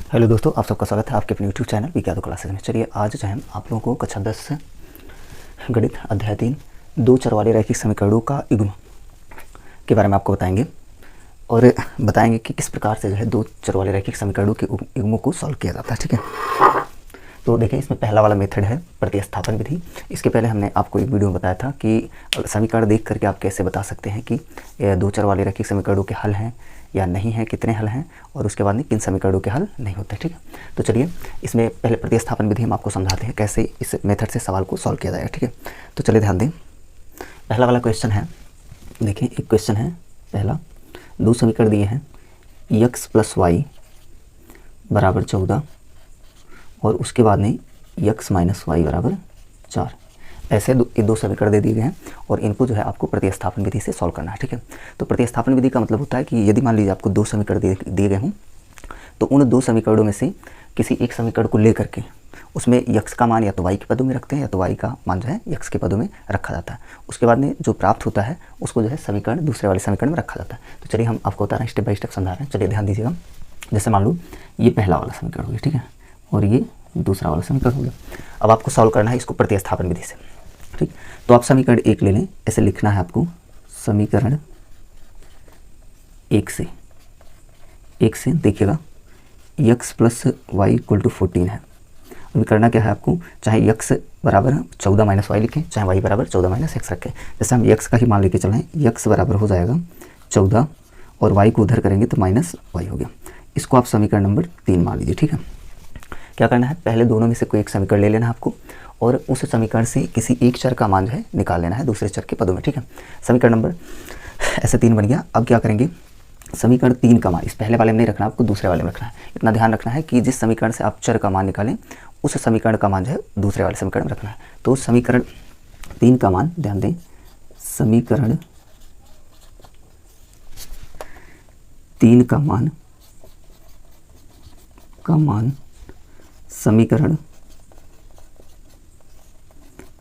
Hello दोस्तों, आप सबका स्वागत है आपके अपने यूट्यूब चैनल विज्ञान क्लासेस में। चलिए आज जो है आप लोगों को कक्षा 10 से गणित अध्याय 3 दो चर वाले रैखिक समीकरणों का युग्म के बारे में आपको बताएंगे और बताएंगे कि किस प्रकार से जो है दो चर वाले रैखिक समीकरणों के युग्मों को सॉल्व किया जाता है। ठीक है, तो देखें इसमें पहला वाला मेथड है प्रतिस्थापन विधि। इसके पहले हमने आपको एक वीडियो में बताया था कि समीकरण देख करके आप कैसे बता सकते हैं कि दो चर वाले रैखिक समीकरणों के हल हैं या नहीं है, कितने हल हैं और उसके बाद में किन समीकरणों के हल नहीं होते। ठीक है, तो चलिए इसमें पहले प्रतिस्थापन विधि हम आपको समझाते हैं कैसे इस मेथड से सवाल को सॉल्व किया जाएगा। ठीक है, तो चलिए ध्यान दें, पहला वाला क्वेश्चन है, देखें एक क्वेश्चन है पहला, दो समीकरण दिए हैं x + y = 14 और उसके बाद में x - y = 4। ऐसे दो समीकरण दे दिए गए हैं और इनको जो है आपको प्रतिस्थापन विधि से सॉल्व करना है। ठीक है, तो प्रतिस्थापन विधि का मतलब होता है कि यदि मान लीजिए आपको दो समीकरण दिए गए हों तो उन दो समीकरणों में से किसी एक समीकरण को ले करके उसमें x का मान या तो y के पदों में रखते हैं या तो y का मान जो है x के पदों में रखा जाता है। उसके बाद में जो प्राप्त होता है उसको जो है समीकरण दूसरे वाले समीकरण में रखा जाता है। तो चलिए हम आपको बता रहे हैं, स्टेप बाय स्टेप समझा रहे हैं। चलिए ध्यान दीजिएगा, जैसे मान लो ये पहला वाला समीकरण हो गया, ठीक है, और ये दूसरा वाला समीकरण हो गया। अब आपको सॉल्व करना है इसको प्रतिस्थापन विधि से। ठीक, तो आप समीकरण 1 ले लें, ऐसे लिखना है आपको, समीकरण 1 से देखिएगा x + y = 14 है। अभी करना क्या है आपको, चाहे x बराबर 14 - y लिखें, चाहे y बराबर 14 - x रखें। जैसे हम x का ही मान लेके चलें, x बराबर हो जाएगा 14 और y को उधर करेंगे तो -y हो गया। इसको आप समीकरण नंबर 3 मान लीजिए। ठीक है, क्या करना है, पहले दोनों में से कोई एक समीकरण ले लेना है आपको और उस समीकरण से किसी एक चर का मान जो है निकाल लेना है दूसरे चर के पदों में। ठीक है, समीकरण नंबर ऐसे 3 बन गया। अब क्या करेंगे, समीकरण 3 का मान इस पहले वाले में नहीं रखना, आपको दूसरे वाले में रखना है। इतना ध्यान रखना है कि जिस समीकरण से आप चर का मान निकालें उस समीकरण का मान जो है दूसरे वाले समीकरण में रखना है। तो समीकरण 3 का मान ध्यान दें, समीकरण 3 का मान समीकरण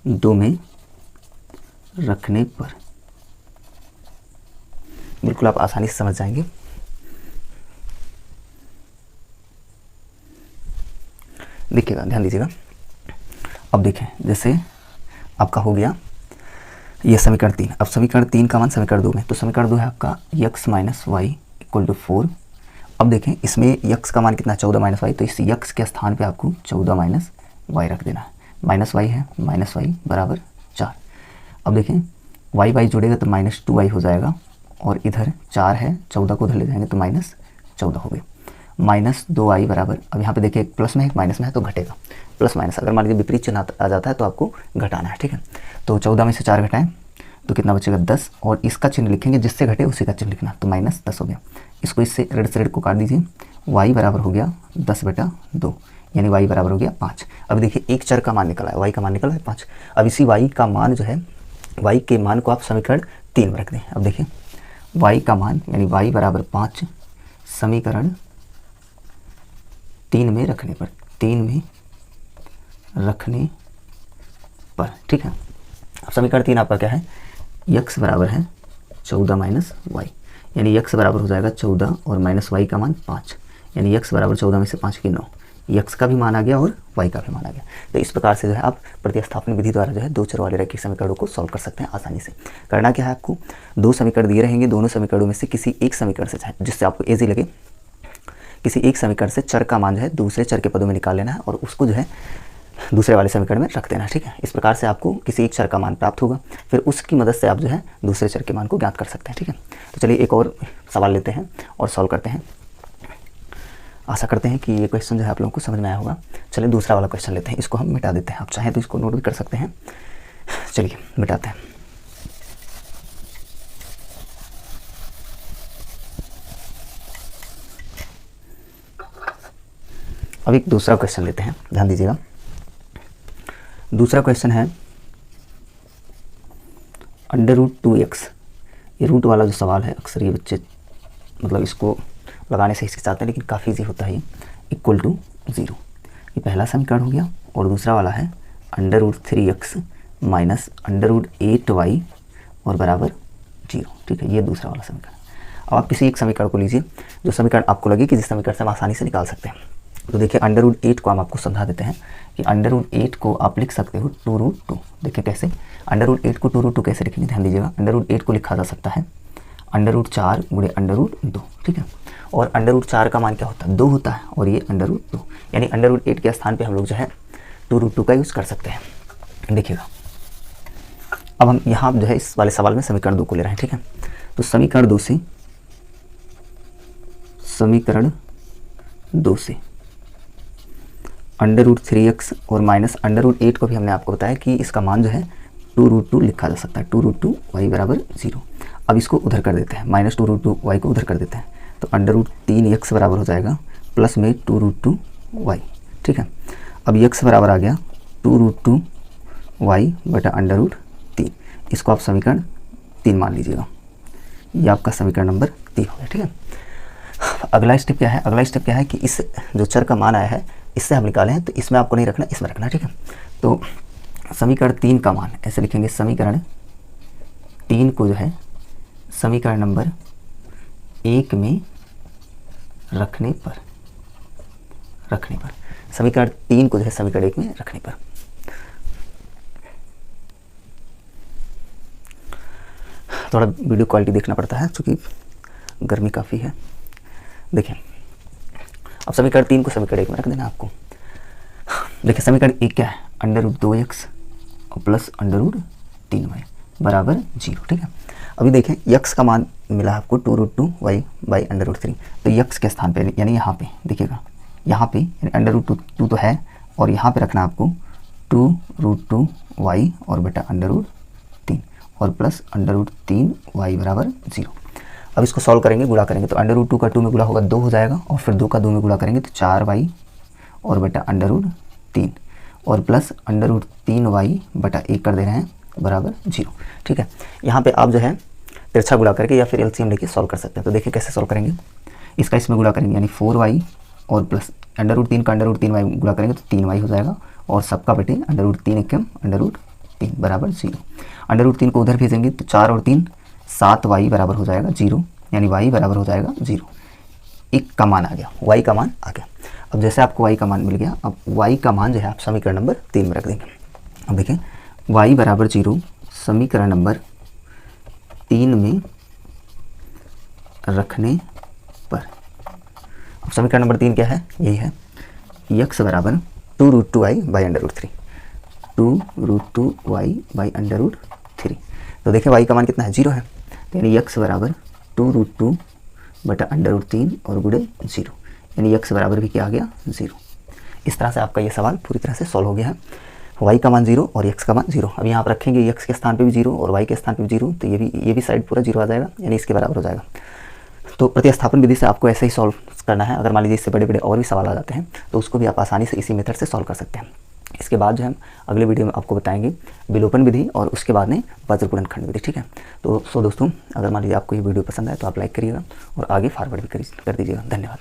2 में रखने पर बिल्कुल आप आसानी से समझ जाएंगे। देखिएगा, ध्यान दीजिएगा। अब देखें, जैसे आपका हो गया ये समीकरण 3। अब समीकरण 3 का मान समीकरण 2 में, तो समीकरण 2 है आपका x - y = 4। अब देखें इसमें x का मान कितना है, 14 - y, तो इस x के स्थान पे आपको 14 - y रख देना है। -y है, -y = 4। अब देखें y जुड़ेगा तो -2y हो जाएगा और इधर 4 है, 14 को उधर ले जाएंगे तो -14 हो गया। -2y बराबर, अब यहाँ पे देखिए एक प्लस में है एक माइनस में है तो घटेगा, प्लस माइनस अगर मान लीजिए विपरीत चिन्ह आ जाता है तो आपको घटाना है। ठीक है, तो 14 में से 4 घटाएं तो कितना बचेगा, 10, और इसका चिन्ह लिखेंगे जिससे घटे उसी का चिन्ह लिखना, तो -10 हो गया। इसको इससे ऋण से ऋण को काट दीजिए, y बराबर हो गया 10/2, यानी y बराबर हो गया 5। अब देखिए एक चर का मान निकला है, y का मान निकला है 5। अब इसी y का मान जो है, y के मान को आप समीकरण 3 में रख दें। अब देखिए y का मान यानी y बराबर 5 समीकरण 3 में रखने पर, ठीक है। अब समीकरण 3 आपका क्या है, x बराबर है 14 - y, यानी x बराबर हो जाएगा 14 और -y का मान 5, यानी x बराबर 14 में से 5 की 9। x का भी मान आ गया और y का भी मान आ गया। तो इस प्रकार से जो है आप प्रतिस्थापन विधि द्वारा जो है दो चर वाले रैखिक समीकरणों को सॉल्व कर सकते हैं आसानी से। करना क्या है, आपको दो समीकरण दिए रहेंगे, दोनों समीकरणों में से किसी एक समीकरण से, चाहे जिससे आपको ईजी लगे, किसी एक समीकरण से चर का मान जो है दूसरे चर के पदों में निकाल लेना है और उसको जो है दूसरे वाले समीकरण में रख देना। ठीक है, इस प्रकार से आपको किसी एक चर का मान प्राप्त होगा, फिर उसकी मदद से आप जो है दूसरे चर के मान को ज्ञात कर सकते हैं। ठीक है, तो चलिए एक और सवाल लेते हैं और सॉल्व करते हैं। आशा करते हैं कि ये क्वेश्चन जो है आप लोगों को समझ में आया होगा। चलिए दूसरा वाला क्वेश्चन लेते हैं, इसको हम मिटा देते हैं, आप चाहें तो इसको नोट भी कर सकते हैं। चलिए मिटाते हैं। अब एक दूसरा क्वेश्चन लेते हैं, ध्यान दीजिएगा। दूसरा क्वेश्चन है √2x। ये रूट वाला जो सवाल है अक्सर ये बच्चे मतलब इसको लगाने से हिचकिचाते हैं, लेकिन काफ़ी ईजी होता है ये, = 0। ये पहला समीकरण हो गया और दूसरा वाला है √3x - √8y और बराबर 0। ठीक है, ये दूसरा वाला समीकरण। अब आप किसी एक समीकरण को लीजिए, जो समीकरण आपको लगे कि जिस समीकरण से हम आसानी से निकाल सकते हैं। तो देखिए √8 को हम आपको समझा देते हैं कि √8 को आप लिख सकते हो 2√2। देखिए कैसे √8 को 2√2 कैसे लिखेंगे, ध्यान दीजिएगा। √8 को लिखा जा सकता है √4 गुणे √2, ठीक है। और √4 का मान क्या होता है, 2 होता है, और ये √2, यानी √8 के स्थान पे हम लोग जो है 2√2 का यूज़ कर सकते हैं। देखिएगा अब हम यहाँ जो है इस वाले सवाल में समीकरण 2 को ले रहे हैं, ठीक है। तो समीकरण 2 से √3x और माइनस √8 को भी हमने आपको बताया कि इसका मान जो है 2√2 लिखा जा सकता है, 2√2y बराबर 0। अब इसको उधर कर देते हैं, माइनस 2√2y को उधर कर देते हैं, तो √3x बराबर हो जाएगा प्लस में 2√2y, ठीक है। अब x बराबर आ गया 2√2y बटा √3। इसको आप समीकरण 3 मान लीजिएगा, ये आपका समीकरण नंबर 3 हो गया, ठीक है। अगला स्टेप क्या है, अगला स्टेप क्या है कि इस जो चर का मान आया है इससे हम निकाले हैं, तो इसमें आपको नहीं रखना, इसमें रखना, ठीक है। तो समीकरण 3 का मान ऐसे लिखेंगे, समीकरण 3 को जो है समीकरण नंबर 1 में रखने पर समीकरण 3 को जो है समीकरण 1 में रखने पर थोड़ा वीडियो क्वालिटी देखना पड़ता है क्योंकि गर्मी काफ़ी है। देखिए अब समीकरण 3 को समीकरण 1 में रख देना आपको। देखिए समीकरण 1 क्या है, √2x प्लस √3y बराबर 0, ठीक है। अभी देखें x का मान मिला आपको 2√2y बाई √3, तो x के स्थान पे यानी यहाँ पे देखिएगा, यहाँ पे √2 तो है, और यहाँ पे रखना आपको 2√2y और बटा √3 और प्लस √3y बराबर 0। अब इसको सॉल्व करेंगे, गुणा करेंगे, तो √2 का 2 में गुणा होगा 2 हो जाएगा, और फिर 2 का 2 में गुणा करेंगे तो 4y और बटा √3 और प्लस √3y बटा 1 कर दे रहे हैं बराबर 0, ठीक है। यहाँ पे आप जो है तिरछा गुणा करके या फिर एलसीएम लेके सॉल्व कर सकते हैं। तो देखिए कैसे सॉल्व करेंगे, इसका इसमें गुणा करेंगे यानी 4y और प्लस √3 का √3y गुणा करेंगे तो 3y हो जाएगा, और सबका बटे √3 एकम √3 बराबर 0। √3 को उधर भेजेंगे तो 4 और 3 7y बराबर हो जाएगा 0, यानी y बराबर हो जाएगा 0। एक का मान आ गया, y का मान आ गया। अब जैसे आपको y का मान मिल गया, अब y का मान जो है आप समीकरण नंबर 3 में रख देंगे। अब देखें y बराबर 0 समीकरण नंबर 3 में रखने पर, अब समीकरण नंबर 3 क्या है, यही है x बराबर 2√2y बाई √3, 2√2y बाई √3। तो देखें y का मान कितना है, 0 है, तो यानी x बराबर 2√2 बटा √3 और गुणे 0, यानी x बराबर भी क्या आ गया 0। इस तरह से आपका ये सवाल पूरी तरह से सॉल्व हो गया है। y का मान 0 और x का मान 0। अब यहाँ आप रखेंगे x के स्थान पे भी 0 और y के स्थान पे भी 0, तो ये भी साइड पूरा 0 आ जाएगा, यानी इसके बराबर हो जाएगा। तो प्रतिस्थापन विधि से आपको ऐसे ही सॉल्व करना है। अगर मान लीजिए इससे बड़े बड़े और भी सवाल आ जाते हैं तो उसको भी आप आसानी से इसी मेथड से सॉल्व कर सकते हैं। इसके बाद जो हम अगले वीडियो में आपको बताएंगे विलोपन विधि और उसके बाद में वज्र गुणनखंड विधि, ठीक है। तो दोस्तों अगर मान लीजिए आपको ये वीडियो पसंद आए तो आप लाइक करिएगा और आगे फॉरवर्ड भी कर दीजिएगा। धन्यवाद।